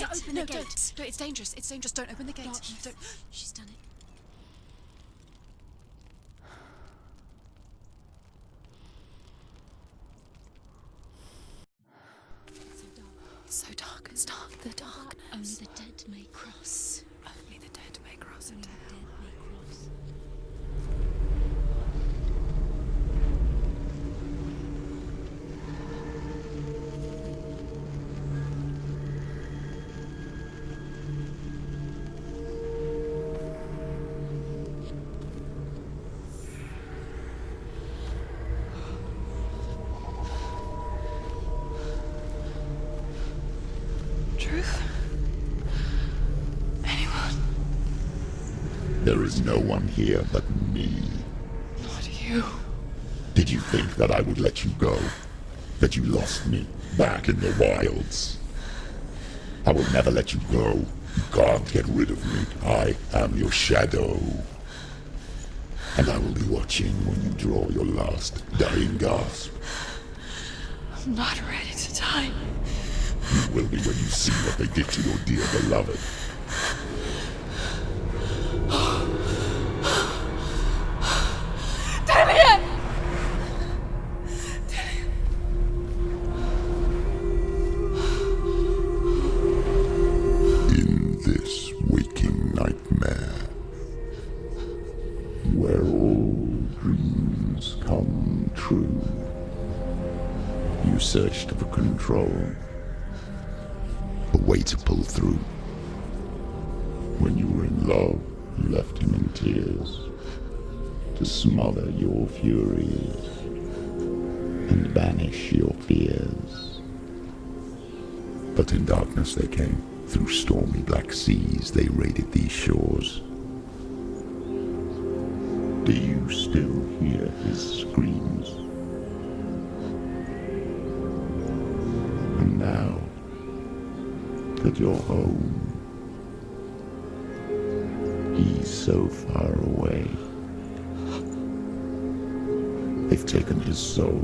Open the gate. No, it's dangerous. It's dangerous. Don't open the gate. Don't. She's done it. It's so dark. It's dark. The darkness. Only the dead may cross. Only the dead may cross into hell. Dead may cross. Truth? Anyone? There is no one here but me. Not you. Did you think that I would let you go? That you lost me back in the wilds? I will never let you go. You can't get rid of me. I am your shadow. And I will be watching when you draw your last dying gasp. I'm not ready to die. You will be when you see what they did to your dear beloved. Damien! In this waking nightmare, where all dreams come true, you searched for control, a way to pull through. When you were in love, you left him in tears, to smother your furies and banish your fears. But in darkness they came, through stormy black seas they raided these shores. Do you still hear his screams? And now that you're home, he's so far away. They've taken his soul.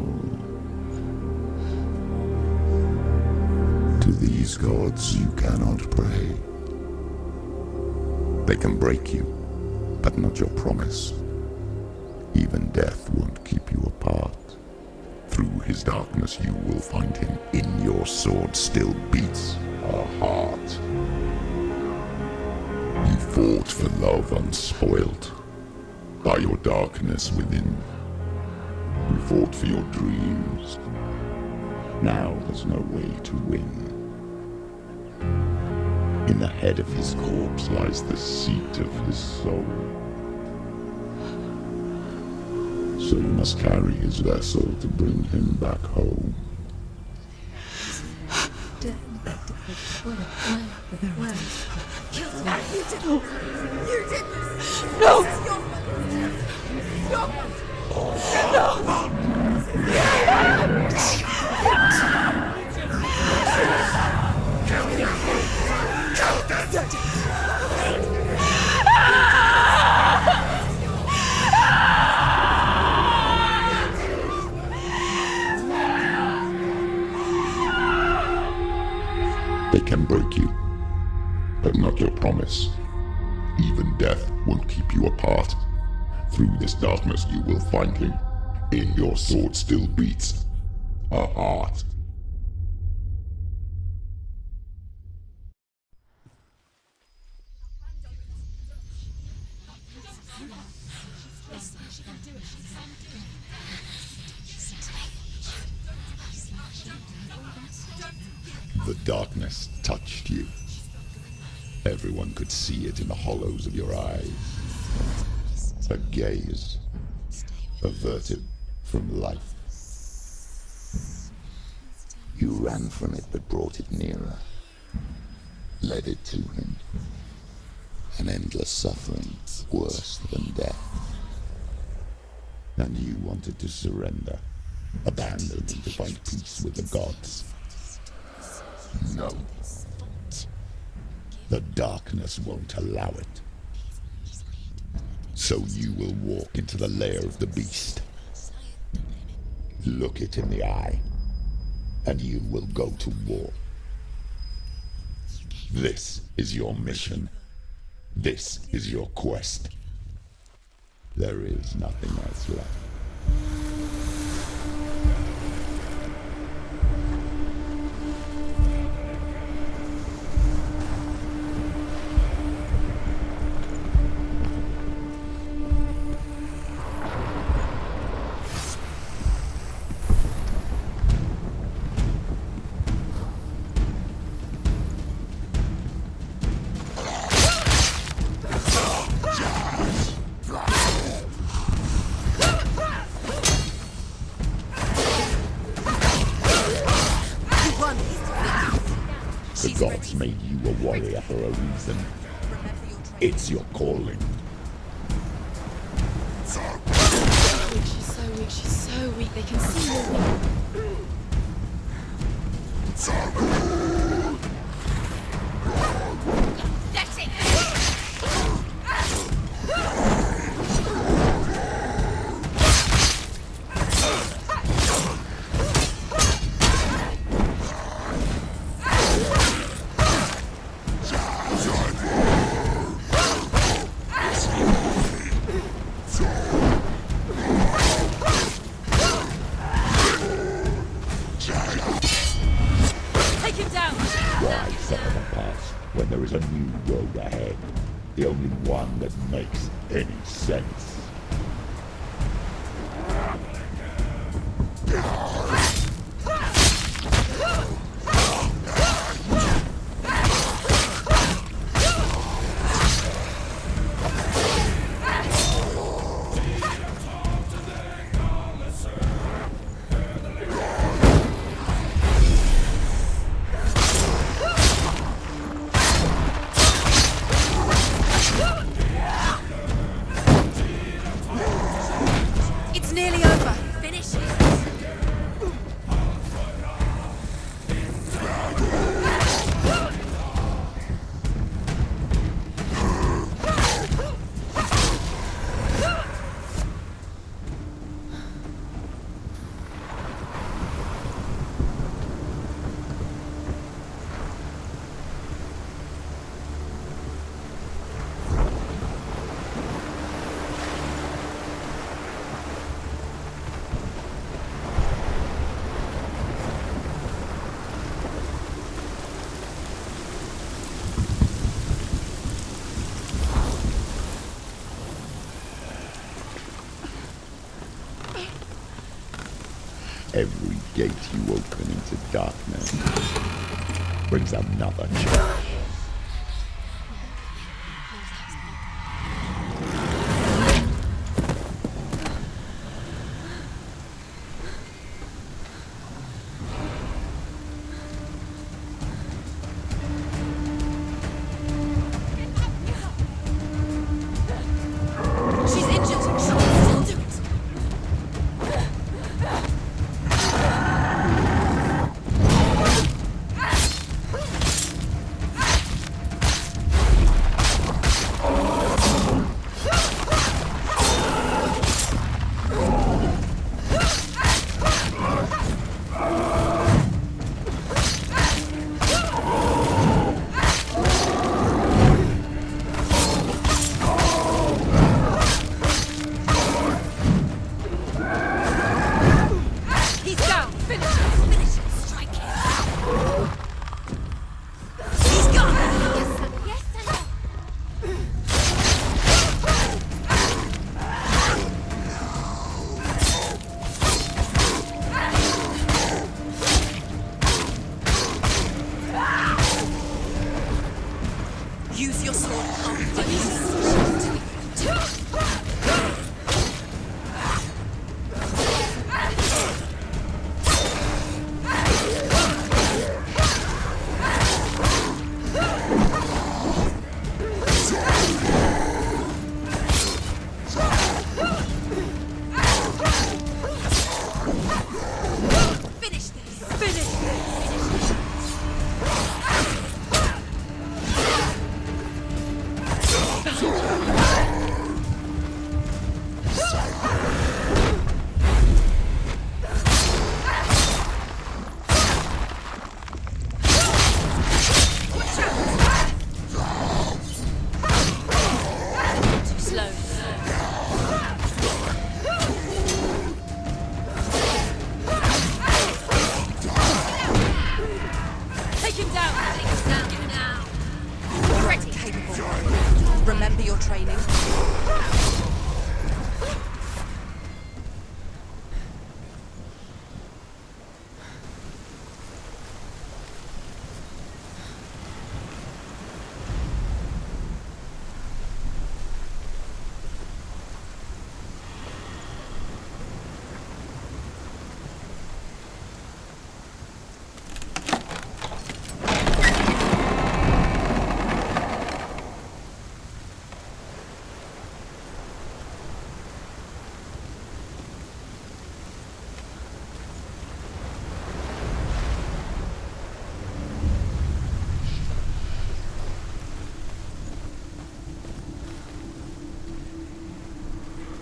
To these gods you cannot pray. They can break you, but not your promise. Even death won't keep you apart. Through his darkness you will find him. In your sword still beats a heart. You fought for love unspoilt by your darkness within. You fought for your dreams. Now there's no way to win. In the head of his corpse lies the seat of his soul. So you must carry his vessel to bring him back home. Where? You did this! You did this! No! This is your fault! They can break you, but not your promise. Even death won't keep you apart. Through this darkness you will find him. In your sword still beats a heart. The darkness touched you. Everyone could see it in the hollows of your eyes. A gaze averted from life. You ran from it but brought it nearer. Led it to him. An endless suffering, worse than death. And you wanted to surrender, abandon and to find peace with the gods. No. The darkness won't allow it. So you will walk into the lair of the beast. Look it in the eye, and you will go to war. This is your mission. This is your quest. There is nothing else left. The gods made you a warrior for a reason. It's your calling. She's so weak, she's so weak. They can see her. Why suffer the past when there is a new road ahead? The only one that makes any sense. It's nearly over. Finish it. Every gate you open into darkness brings another change. She's injured. She can still do it.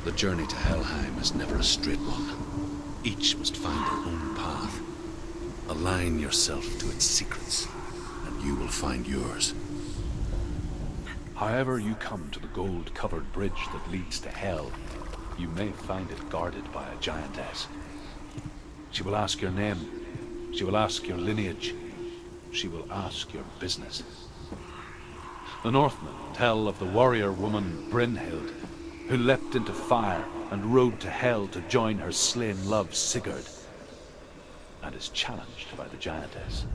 The journey to Helheim is never a straight one. Each must find their own path. Align yourself to its secrets, and you will find yours. However you come to the gold-covered bridge that leads to Hell, you may find it guarded by a giantess. She will ask your name. She will ask your lineage. She will ask your business. The Northmen tell of the warrior woman Brynhild, who leapt into fire and rode to Hell to join her slain love Sigurd, and is challenged by the giantess.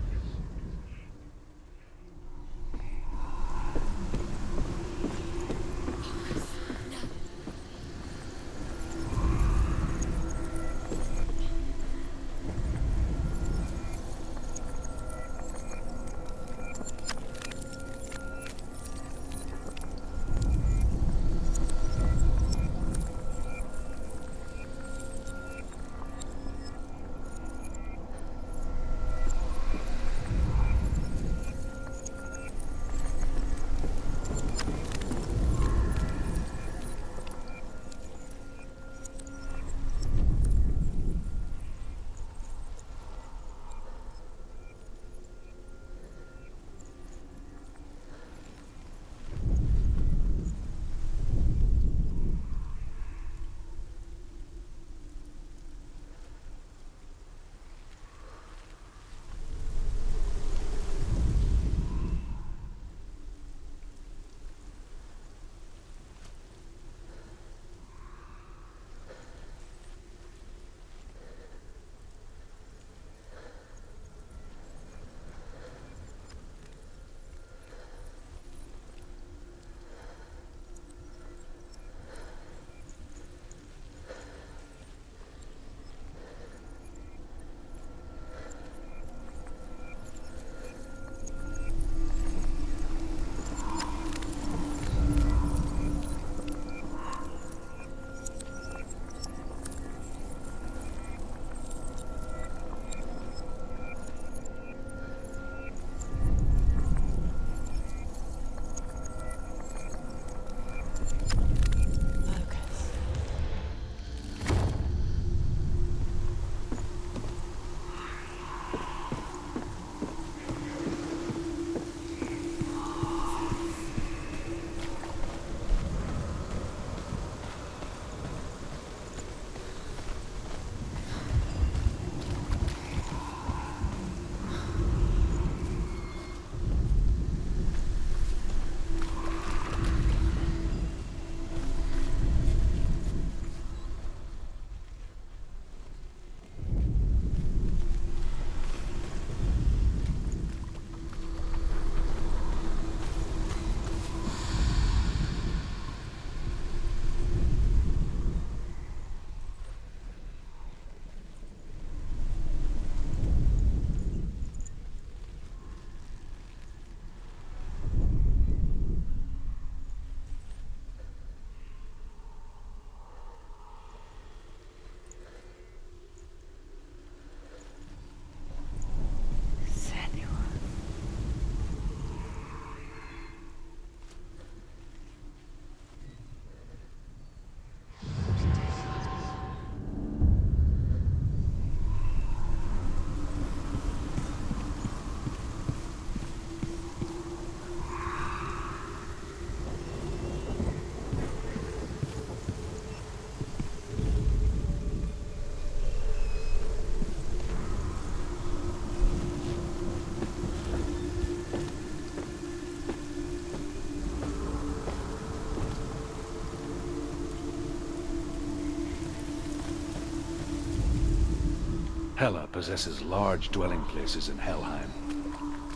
Hela possesses large dwelling places in Helheim.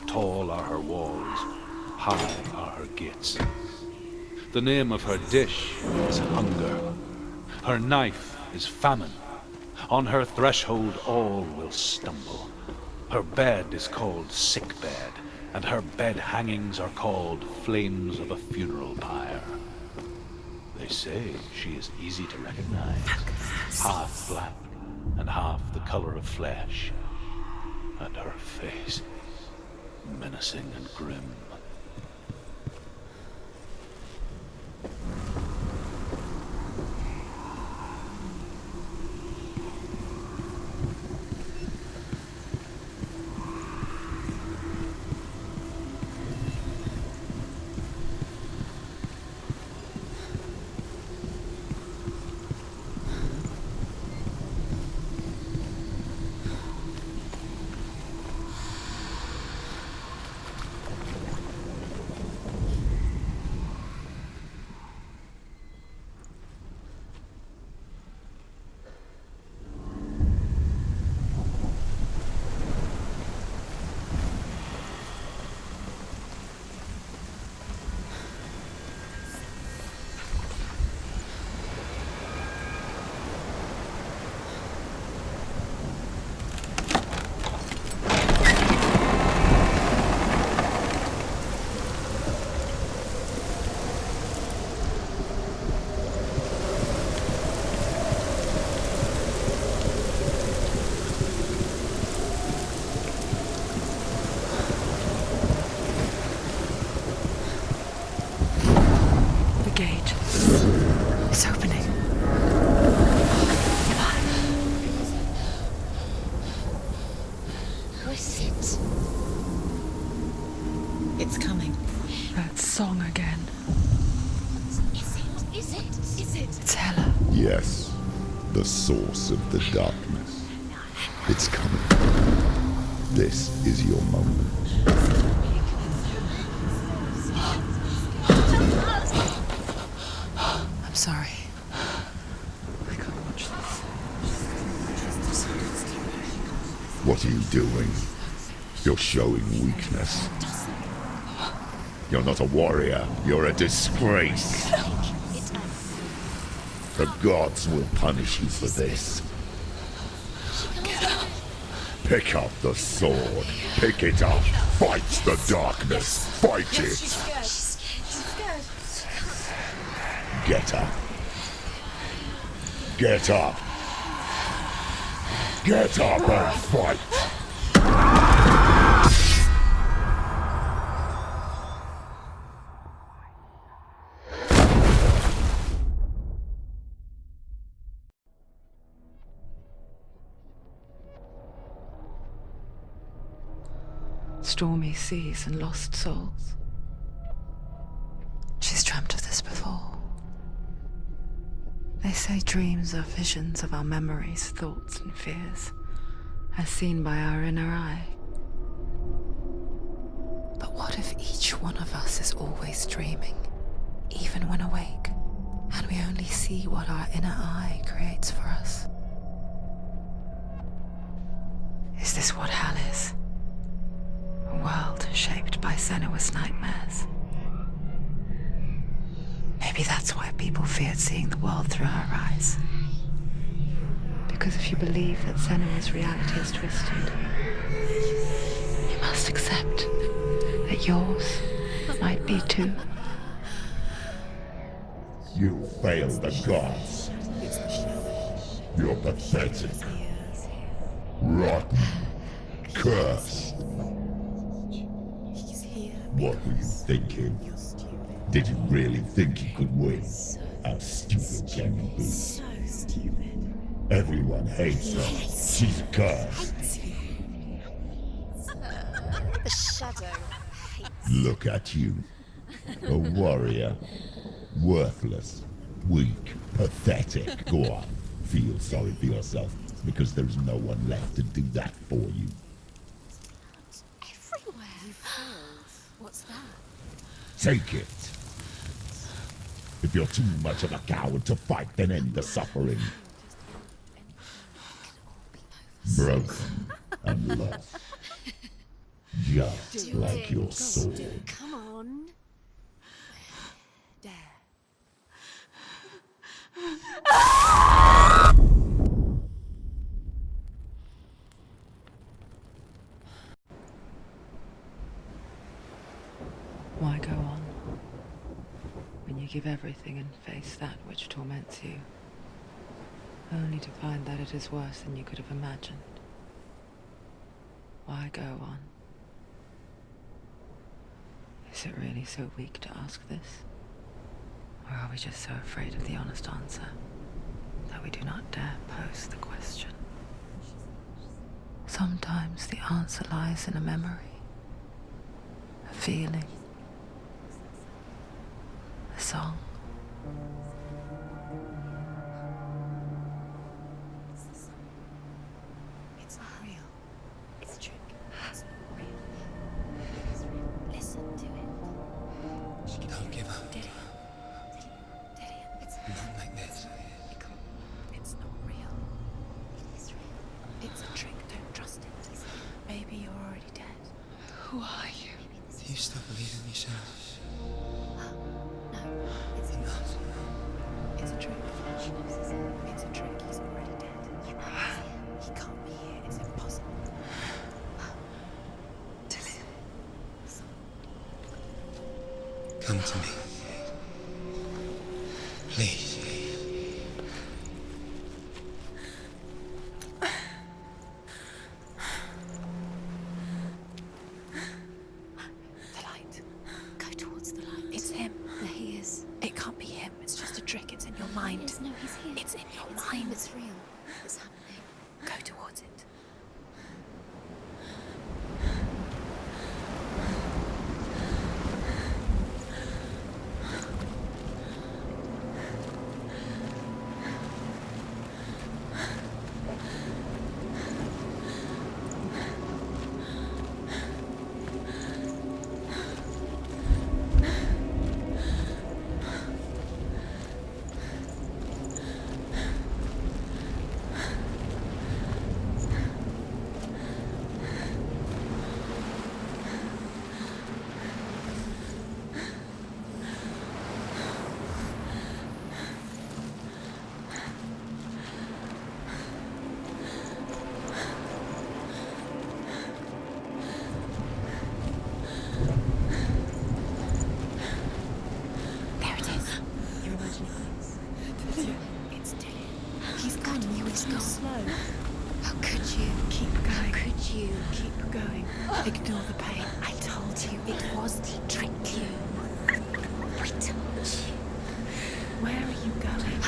Tall are her walls, high are her gates. The name of her dish is hunger. Her knife is famine. On her threshold all will stumble. Her bed is called sick bed, and her bed hangings are called flames of a funeral pyre. They say she is easy to recognize, half black and half the color of flesh, and her face menacing and grim. The source of the darkness. It's coming. This is your moment. I'm sorry. I can't watch this. What are you doing? You're showing weakness. You're not a warrior. You're a disgrace. The gods will punish you for this. Pick up the sword. Pick it up. Fight the darkness. Fight it. Get up. Get up. Get up and fight. Stormy seas and lost souls. She's dreamt of this before. They say dreams are visions of our memories, thoughts and fears, as seen by our inner eye. But what if each one of us is always dreaming, even when awake, and we only see what our inner eye creates for us? Is this what hell is? A world shaped by Senua's nightmares. Maybe that's why people feared seeing the world through her eyes. Because if you believe that Senua's reality is twisted, you must accept that yours might be too. You failed the gods. You're pathetic. Rotten. Cursed. What were you thinking? Did you really think you could win? How stupid can you be? So stupid. Everyone hates her. She's cursed. The shadow hates. Look at you. A warrior. Worthless. Weak. Pathetic. Go on. Feel sorry for yourself, because there's no one left to do that for you. Everywhere. You failed. What's that? Take it. If you're too much of a coward to fight, then end the suffering. Broken and lost. Just like your sword. Come on. Dare. Why go on when you give everything and face that which torments you, only to find that it is worse than you could have imagined? Why go on? Is it really so weak to ask this? Or are we just so afraid of the honest answer that we do not dare pose the question? Sometimes the answer lies in a memory, a feeling, a song. It's not real. It's a trick. It's not real. It is real. Listen to it. Don't give up. Did it? It's Not like this. It's not real. It is real. It's a trick. Don't trust it. Maybe you're already dead. Who are you? Do you still believe in yourself? No, it's not. It's a trick. She knows this. It's a trick. He's already dead. He can't be here. It's impossible. Come to me. Please. The light. Go towards the light. It's him. There he is. It can't be him. It's just a trick. It's in your mind. No, he's here. It's in your mind. It's real. It's happening. Go towards it. It's gone. slow. How could you? Keep going. How could you? Keep going. Ignore the pain. I told you it was to trick you. I told you. Where are you going?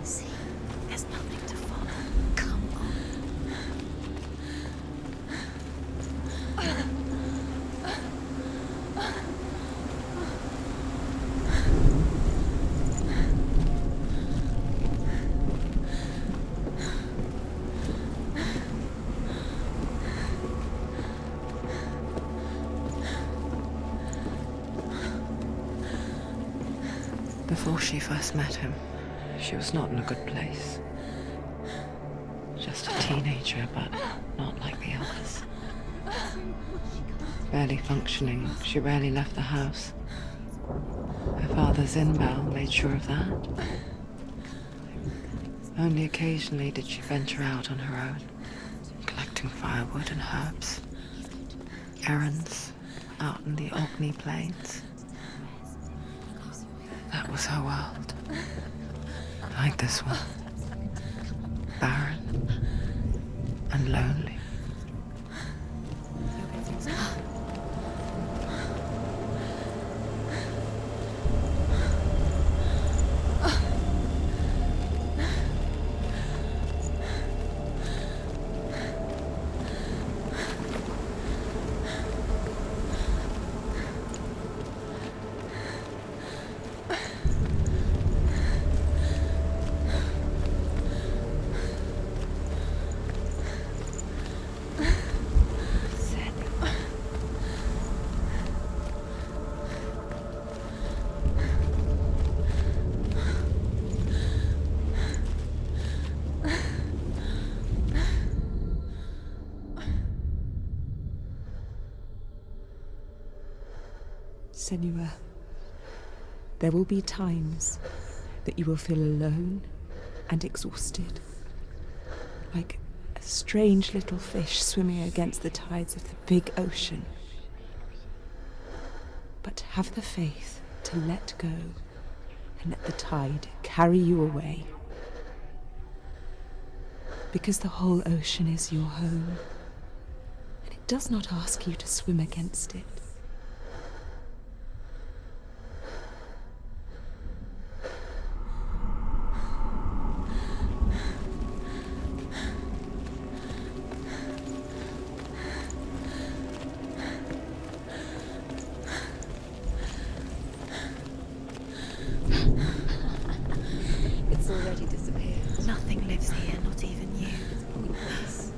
See, There's nothing to follow. come on. Before she first met him, she was not in a good place. Just a teenager, but not like the others. Barely functioning, she rarely left the house. Her father's in-bell made sure of that. Only occasionally did she venture out on her own, collecting firewood and herbs. Errands out in the Orkney Plains. That was her world. Like this one. Barren and lonely. Senua, there will be times that you will feel alone and exhausted, like a strange little fish swimming against the tides of the big ocean. But have the faith to let go and let the tide carry you away. Because the whole ocean is your home, and it does not ask you to swim against it. It's already disappeared. Nothing lives here, not even you. It's pointless.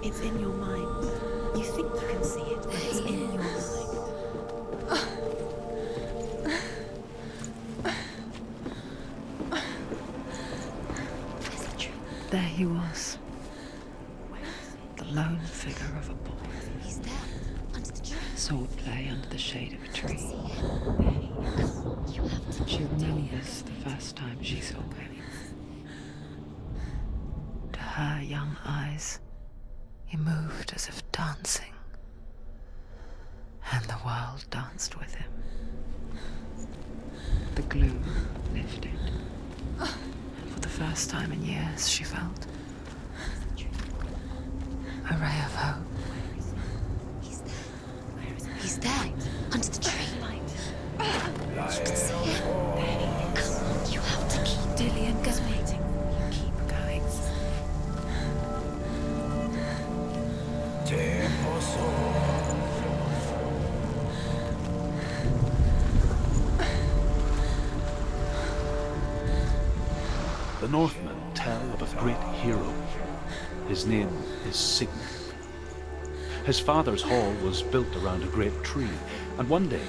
It's in your mind. You think you can see it, but it's in your mind. Is it true? There he was. The lone figure of a boy. He's there, under the tree. Swordplay under the shade of a tree. See him. You have to She keep remembers the first time she saw him. To her young eyes, he moved as if dancing. And the world danced with him. The gloom lifted. And for the first time in years, she felt a ray of hope. He's there. Where is he? He's there, under the tree. You can see him. Come on, you have to keep Dillian goes waiting. You keep going. The Northmen tell of a great hero. His name is Sigmund. His father's hall was built around a great tree, and one day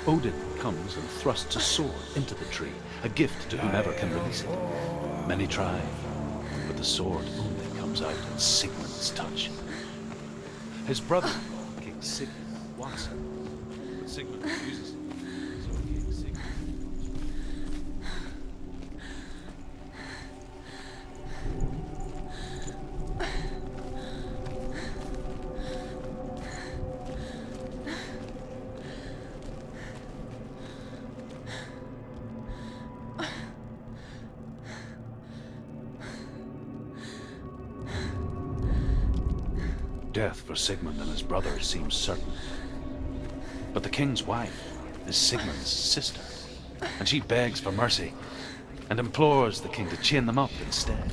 Odin comes and thrusts a sword into the tree, a gift to whomever can release it. Many try, but the sword only comes out at Sigmund's touch. His brother-in-law, King Sigmund, wants it, but Sigmund refuses it. So King Sigmund... death for Sigmund and his brothers seems certain. But the king's wife is Sigmund's sister, and she begs for mercy and implores the king to chain them up instead.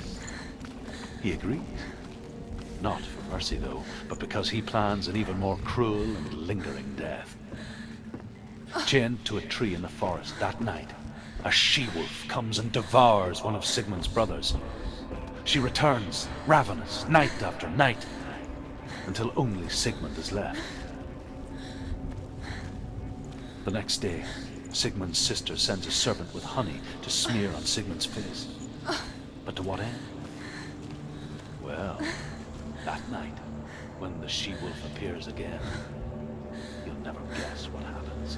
He agrees. Not for mercy, though, but because he plans an even more cruel and lingering death. Chained to a tree in the forest that night, a she-wolf comes and devours one of Sigmund's brothers. She returns, ravenous, night after night, until only Sigmund is left. The next day, Sigmund's sister sends a servant with honey to smear on Sigmund's face. But to what end? Well, that night, when the she-wolf appears again, you'll never guess what happens.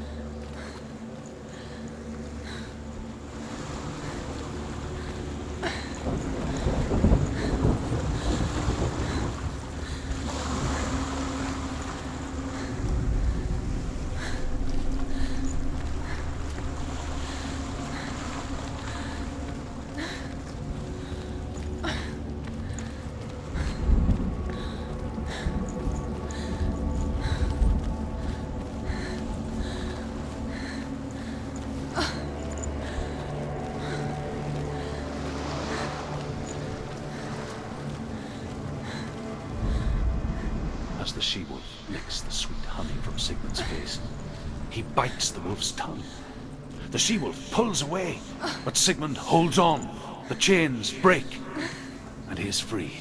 As the she-wolf licks the sweet honey from Sigmund's face, he bites the wolf's tongue. The she-wolf pulls away, but Sigmund holds on. The chains break, and he is free.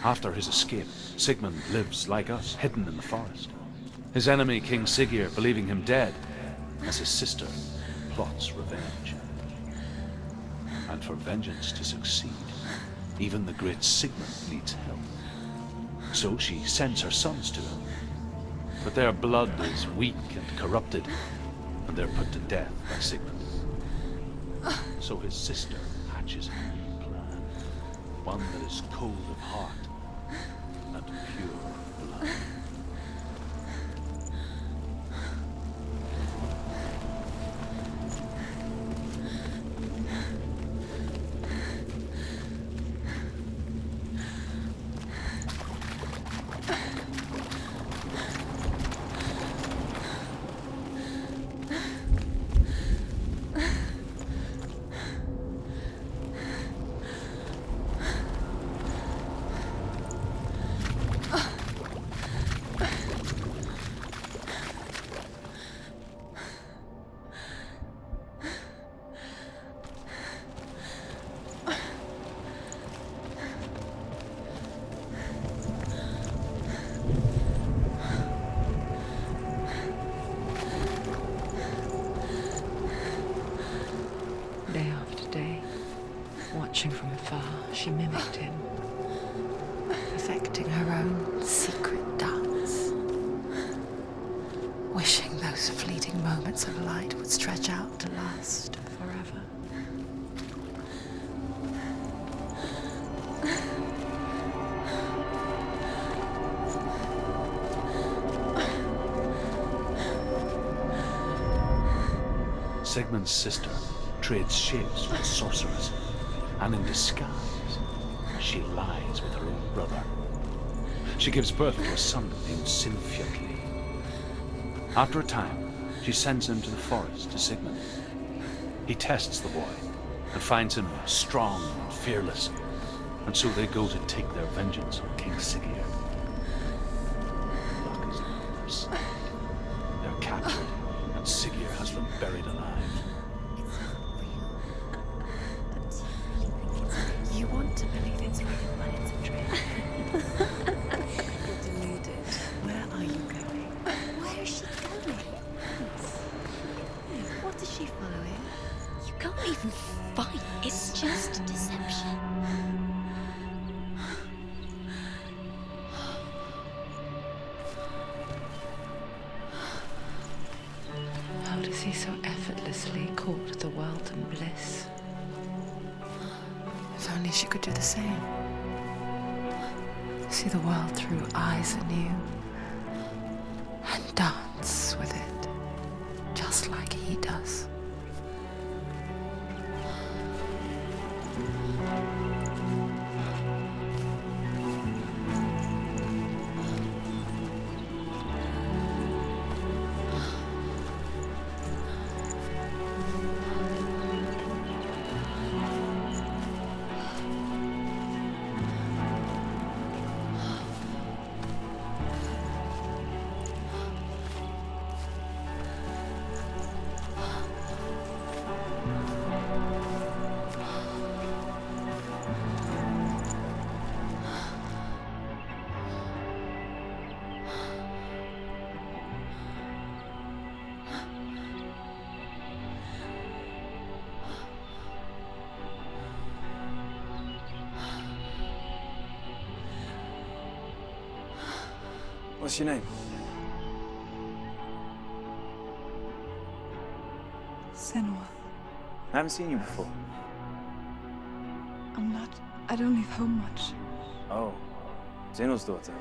After his escape, Sigmund lives like us, hidden in the forest. His enemy, King Siggeir, believing him dead, as his sister plots revenge. And for vengeance to succeed, even the great Sigmund needs help. So she sends her sons to him. But their blood is weak and corrupted, and they're put to death by Sigmund. So his sister hatches a new plan, one that is cold of heart and pure blood. Day after day, watching from afar, she mimicked him, perfecting her own secret dance, wishing those fleeting moments of light would stretch out to last forever. Sigmund's sister trades shapes with the sorceress, and in disguise, she lies with her own brother. She gives birth to a son named Sinfjotli. After a time, she sends him to the forest to Sigmund. He tests the boy and finds him strong and fearless, and so they go to take their vengeance on King Siggeir. Luck is on their side. They're captured, and Siggeir has them buried alive. You want to believe it's real, but it's a trick. You're deluded. Where are you going? Where is she going? What is she following? You can't even fight. It's just deception. How does he so effortlessly court the wealth and bliss? If only she could do the same. See the world through eyes anew and dance with it, just like he does. What's your name? Senua. I haven't seen you before. I don't leave home much. Oh, Zeno's daughter.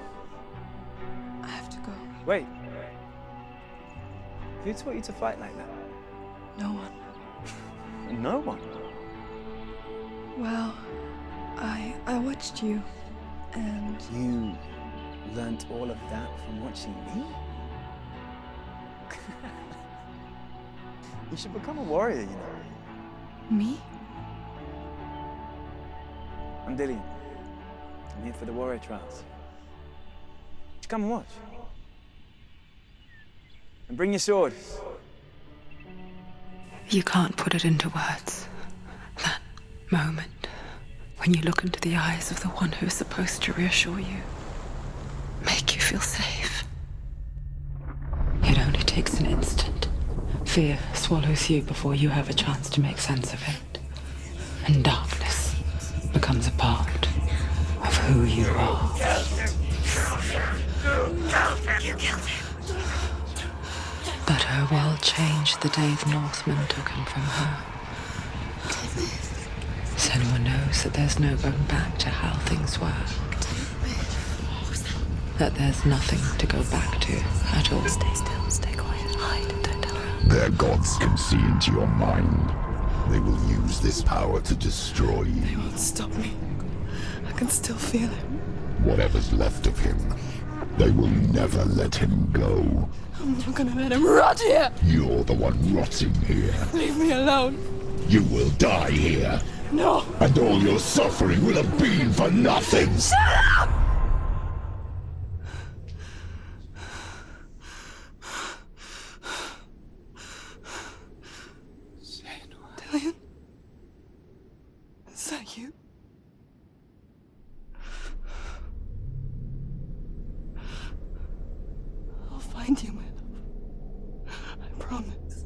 I have to go. Wait. Who taught you to fight like that? No one. No one? Well, I watched you, and... You learnt all of that from watching me? You should become a warrior, you know. Me? I'm Dillian. I'm here for the warrior trials. Just come and watch. And bring your sword. You can't put it into words. That moment when you look into the eyes of the one who is supposed to reassure you, make you feel safe. It only takes an instant. Fear swallows you before you have a chance to make sense of it. And darkness becomes a part of who you are. You killed him. But her world changed the day the Northmen took him from her. Senua knows that there's no going back to how things were. That there's nothing to go back to at all. Stay still, stay quiet, hide, don't tell her. Their gods can see into your mind. They will use this power to destroy you. They won't stop me. I can still feel him. Whatever's left of him, they will never let him go. I'm not gonna let him rot here! You're the one rotting here. Leave me alone! You will die here. No! And all your suffering will have been for nothing. Shut up! Dillian? Is that you? I'll find you, my love. I promise.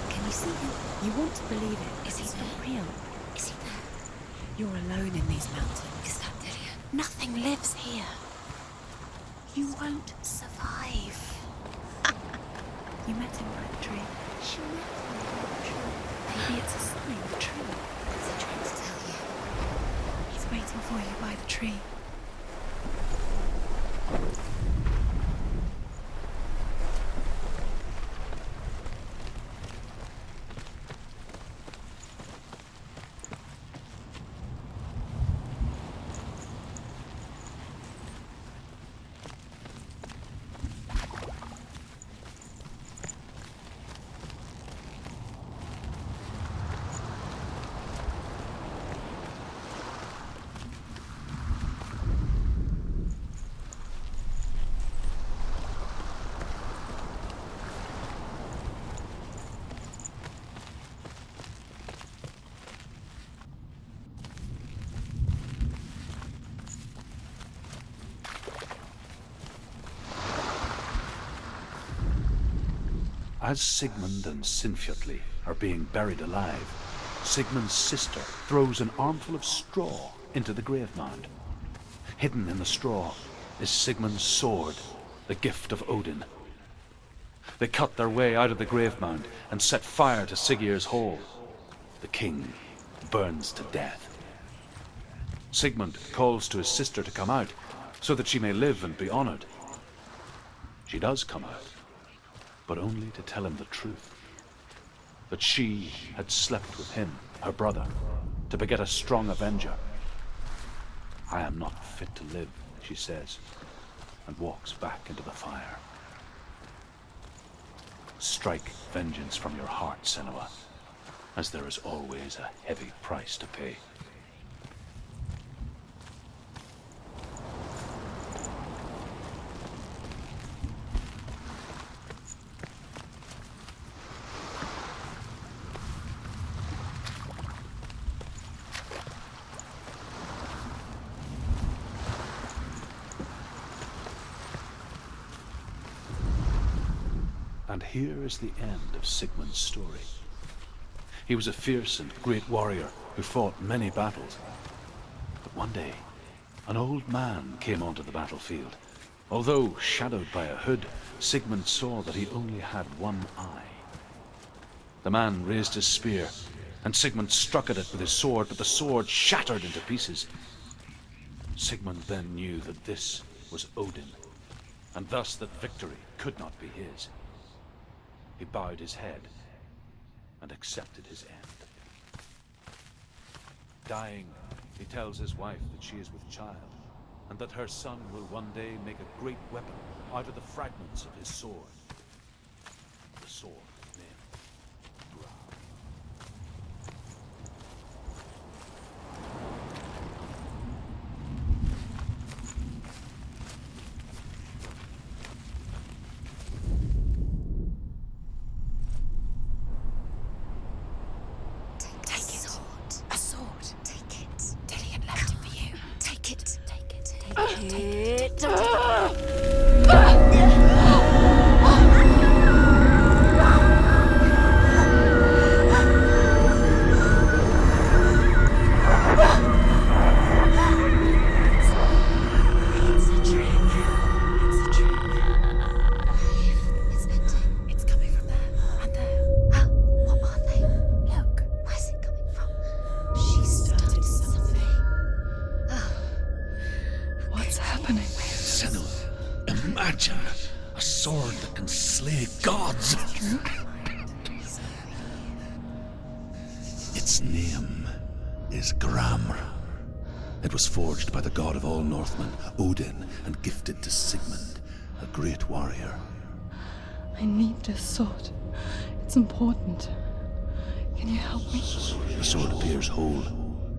Can you see him? You want to believe it. Is he not real? Is he there? You're alone in these mountains. Is that Dillian? Nothing lives here. You won't survive. You met him by the tree. She met him by the tree. Maybe it's a sign, the tree. What's he trying to tell you? He's waiting for you by the tree. As Sigmund and Sinfjotli are being buried alive, Sigmund's sister throws an armful of straw into the grave mound. Hidden in the straw is Sigmund's sword, the gift of Odin. They cut their way out of the grave mound and set fire to Siggeir's hall. The king burns to death. Sigmund calls to his sister to come out so that she may live and be honored. She does come out, but only to tell him the truth. That she had slept with him, her brother, to beget a strong avenger. I am not fit to live, she says, and walks back into the fire. Strike vengeance from your heart, Senua, as there is always a heavy price to pay. And here is the end of Sigmund's story. He was a fierce and great warrior who fought many battles. But one day, an old man came onto the battlefield. Although shadowed by a hood, Sigmund saw that he only had one eye. The man raised his spear, and Sigmund struck at it with his sword, but the sword shattered into pieces. Sigmund then knew that this was Odin, and thus that victory could not be his. He bowed his head and accepted his end. Dying, he tells his wife that she is with child, and that her son will one day make a great weapon out of the fragments of his sword. The sword named Gra. A sword. Take it. Dillian left it for you. Take it. Take it. Take it. It's a trick. It's a trick. It's ending. It's coming from there and there. Oh, what are they? Look. Where's it coming from? She started something. Oh. What's happening? Senua, imagine a sword that can slay gods. Its name is Gramr. It was forged by the god of all Northmen, Odin, and gifted to Sigmund, a great warrior. I need this sword. It's important. Can you help me? The sword appears whole,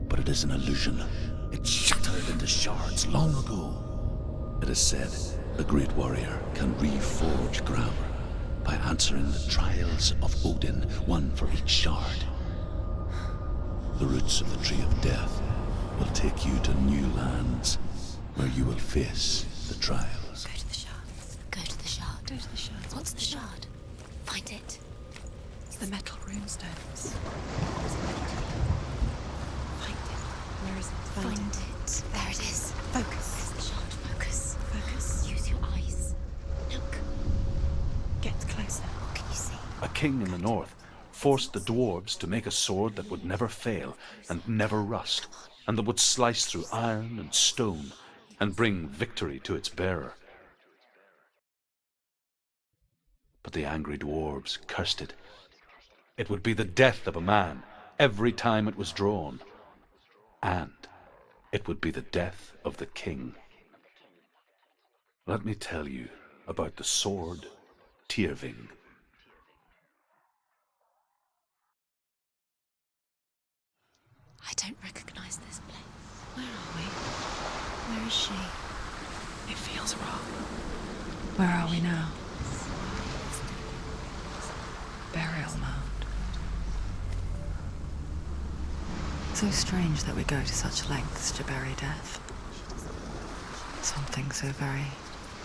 but it is an illusion. It shattered into shards long ago. It is said a great warrior can reforge Gramr by answering the trials of Odin, one for each shard. The roots of the Tree of Death will take you to new lands where you will face the trials. Go to the shard. Go to the shard. Go to the shard. What's the shard? Find it. It's the metal runestones. Find it. Where is it? Find it. There it is. Focus. There's the shard. Focus. Focus. Use your eyes. Look. Get closer. What can you see? A king in the north forced the dwarves to make a sword that would never fail and never rust, and that would slice through iron and stone and bring victory to its bearer. But the angry dwarves cursed it. It would be the death of a man every time it was drawn, and it would be the death of the king. Let me tell you about the sword Tyrving. I don't recognize this place. Where are we? Where is she? It feels wrong. Where are we now? Burial mound. So strange that we go to such lengths to bury death. Something so very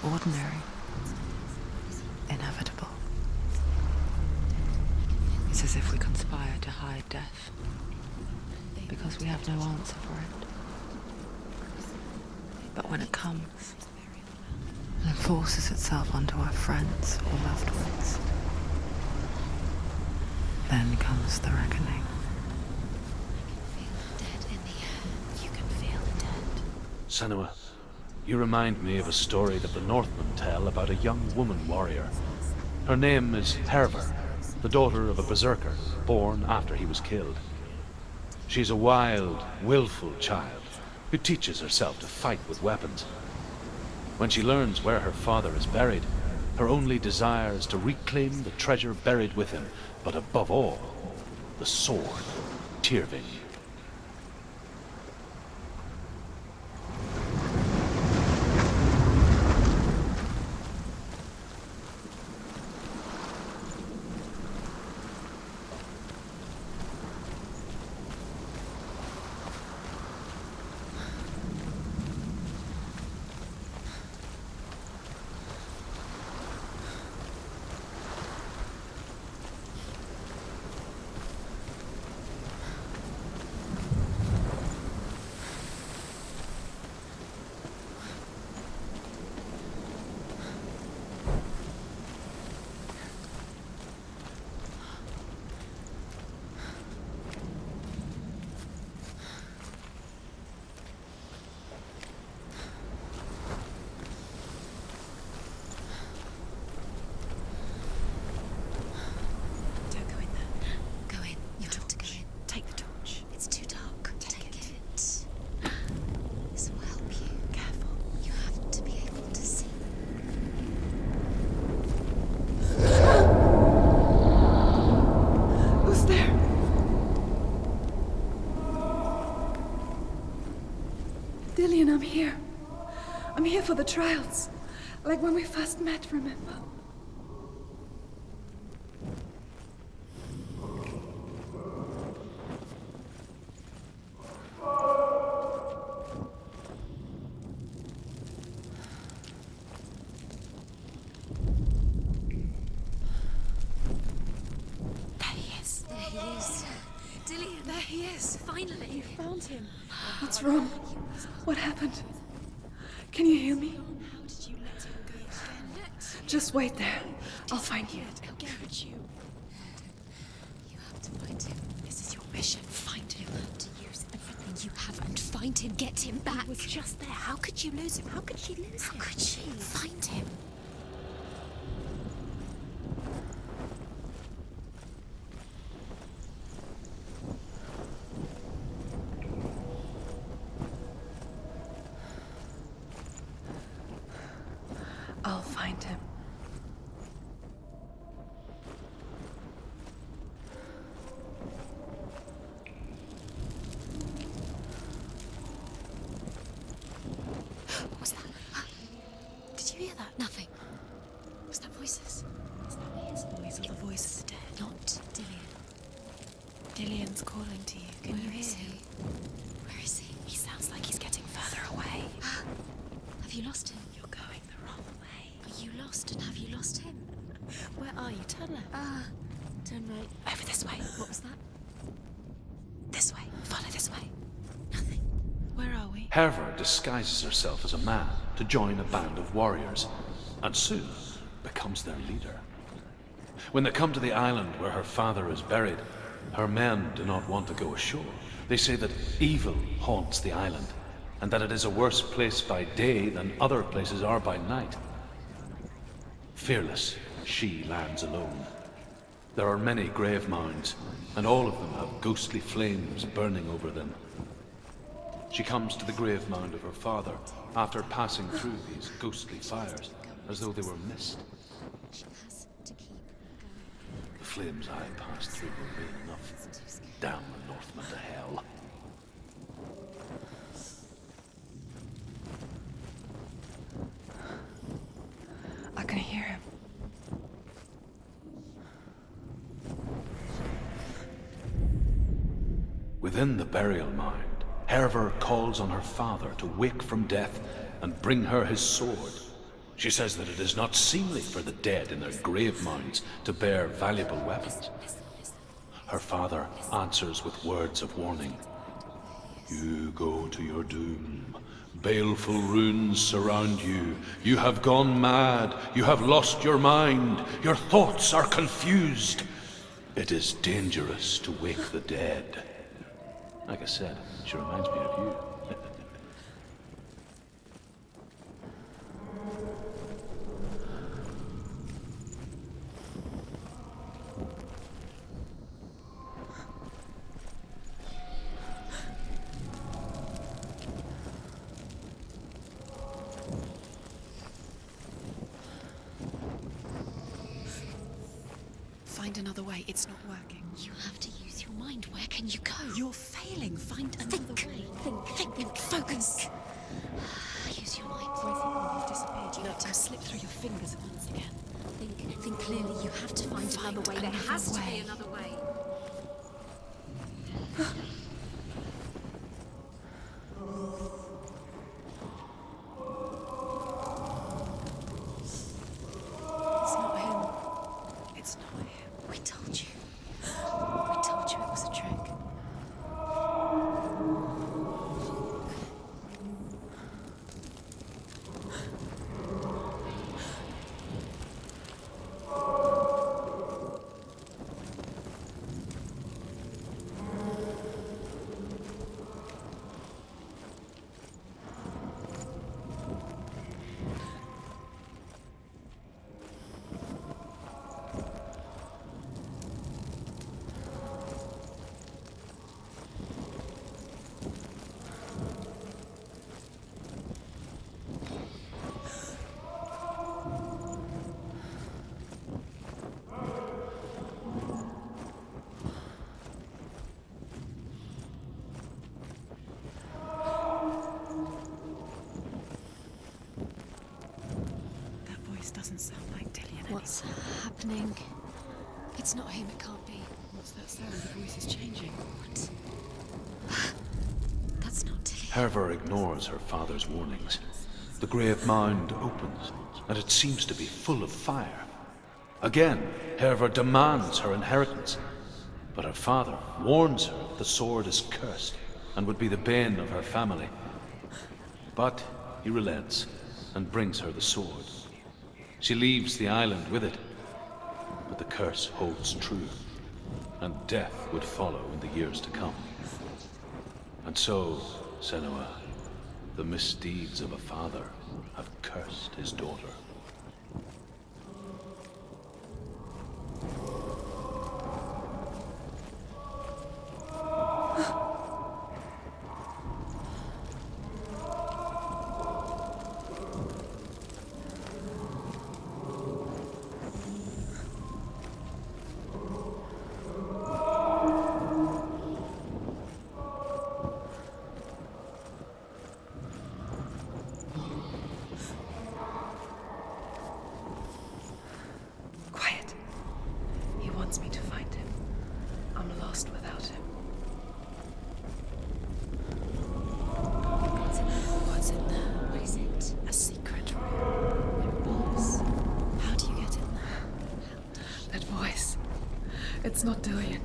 ordinary, inevitable. It's as if we conspire to hide death, because we have no answer for it. But when it comes, and it forces itself onto our friends or loved ones, then comes the reckoning. Dead in the air. You can feel the dead. Senua, you remind me of a story that the Northmen tell about a young woman warrior. Her name is Hervor, the daughter of a berserker, born after he was killed. She's a wild, willful child who teaches herself to fight with weapons. When she learns where her father is buried, her only desire is to reclaim the treasure buried with him, but above all, the sword, Tyrving. I'm here. I'm here for the trials. Like when we first met, remember? What's wrong? What happened? Can you hear me? Just wait there. I'll find you. You have to find him. This is your mission. Find him. You have to use everything you have and find him. Get him back. He was just there. How could you lose him? How could she lose him? How could she? Find him. I'll find him. What was that? Did you hear that? Nothing. Was that voices? Is that his voice or the voice of the dead? Not Dillian. Dillian's calling to you. Can you hear him? Where is he? He sounds like he's getting further away. Have you lost him? You're going the wrong way. Are you lost and have you lost him? Where are you? Turn left. Turn right. Over this way. What was that? This way. Follow this way. Nothing. Where are we? Herver disguises herself as a man to join a band of warriors, and soon becomes their leader. When they come to the island where her father is buried, her men do not want to go ashore. They say that evil haunts the island, and that it is a worse place by day than other places are by night. Fearless, she lands alone. There are many grave mounds, and all of them have ghostly flames burning over them. She comes to the grave mound of her father after passing through these ghostly fires, as though they were mist. The flames I passed through will be enough. Damn the Northmen to hell. I can hear him. Within the burial mound, Herver calls on her father to wake from death and bring her his sword. She says that it is not seemly for the dead in their grave mounds to bear valuable weapons. Her father answers with words of warning. You go to your doom. Baleful runes surround you. You have gone mad. You have lost your mind. Your thoughts are confused. It is dangerous to wake the dead. Like I said, she reminds me of you. Find another way. It's not working. You have to use your mind. Where can you go? You're failing. Find another way. Think. Focus. Use your mind. Where's he gone? He's disappeared. You let him slip through your fingers once again. Think clearly. You have to find another way. There has to be another way. It's not him. It's not him. We told you. We told you it was a trick. doesn't sound like Dillian. What's happening? It's not him, it can't be. What's that sound? The voice is changing. What? That's not Dillian. Herva ignores her father's warnings. The grave mound opens, and it seems to be full of fire. Again, Herva demands her inheritance, but her father warns her the sword is cursed and would be the bane of her family. But he relents and brings her the sword. She leaves the island with it, but the curse holds true, and death would follow in the years to come. And so, Senua, the misdeeds of a father have cursed his daughter. Quiet. He wants me to find him. I'm lost without him. What's in there? What's in there? What is it? A secret room. It was. How do you get in there? That voice. It's not Dillian.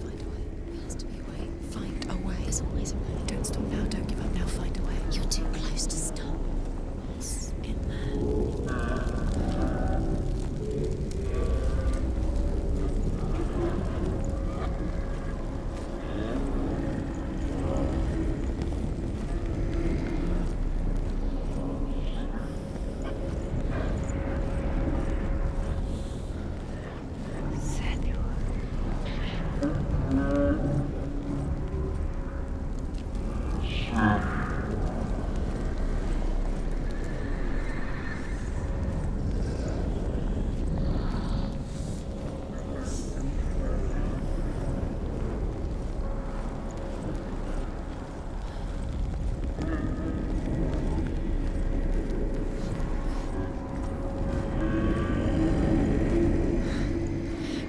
Find a way. There has to be a way. Find a way. There's always a way. Don't stop now. Don't give up now. Find a way. You're too close to stop. What's in there?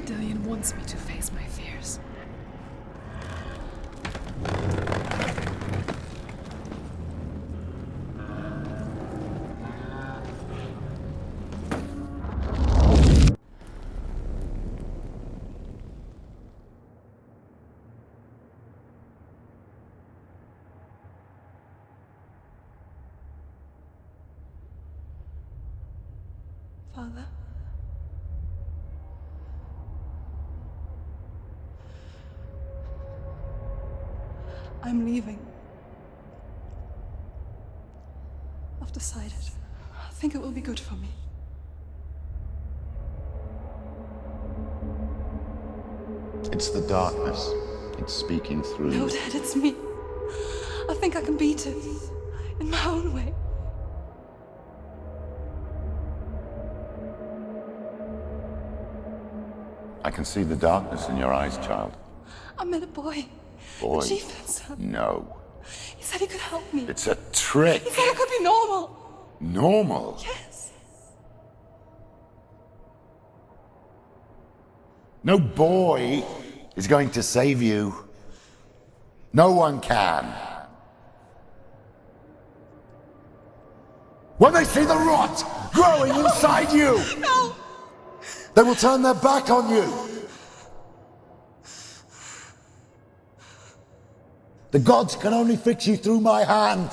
Dillian wants me to face my fears. Father? I'm leaving. I've decided. I think it will be good for me. It's the darkness. It's speaking through No, you. Dad, it's me. I think I can beat it. In my own way. I can see the darkness in your eyes, child. I met a boy. Boy. The chieftain's son. No. He said he could help me. It's a trick. He said I could be normal. Normal. Yes. No boy is going to save you. No one can. When they see the rot growing inside you, No! they will turn their back on you. The gods can only fix you through my hand.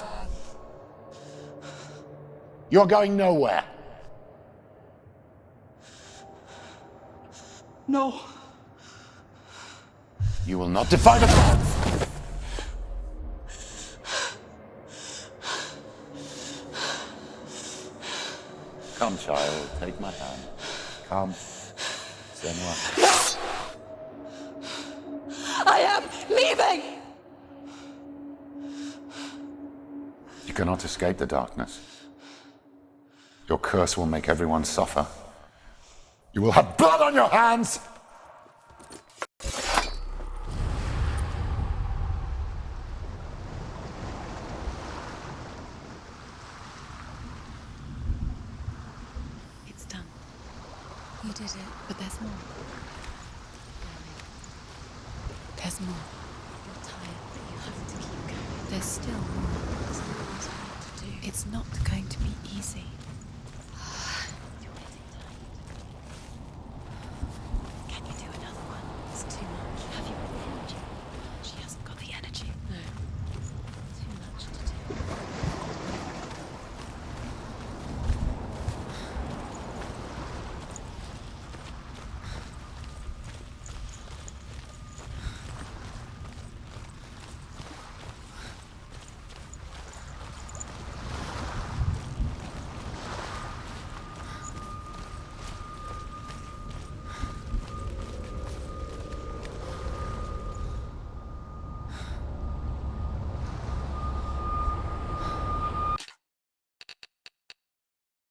You're going nowhere. No. You will not defy the gods. Come, child, take my hand. Come. Senua. I am leaving! You cannot escape the darkness. Your curse will make everyone suffer. You will have blood on your hands! There's more. You're tired, but you have to keep going. There's still more. There's always more to do. It's not going to be easy.